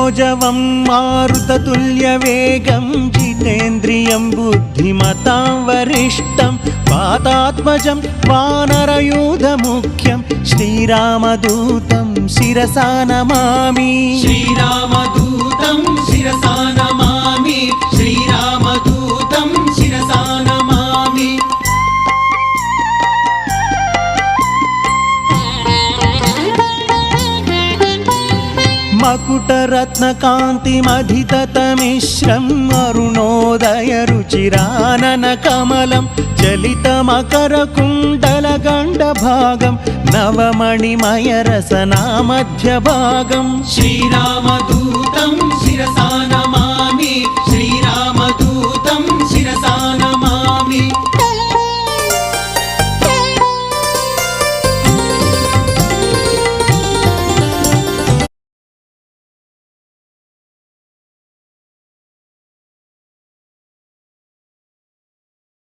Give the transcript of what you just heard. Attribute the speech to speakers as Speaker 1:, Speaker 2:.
Speaker 1: मनोजवं मारुततुल्यवेगं जितेन्द्रियं बुद्धिमतां वरिष्ठं वातात्मजं वानरयूथमुख्यं श्रीरामदूतं शिरसा नमामि।
Speaker 2: श्रीरामदूतं शिरसा नमामि। श्रीरामदूतं शिरसा नमामि।
Speaker 1: मकुटरत्नकान्तिमधिततमिश्रम् अरुणोदयरुचिराननकमलं चलितमकरकुण्डलगण्डभागं नवमणिमयरसनामध्यभागम्।
Speaker 2: श्रीरामदूतं शिरसा नमामि। श्रीरामदूतं शिरसा नमामि।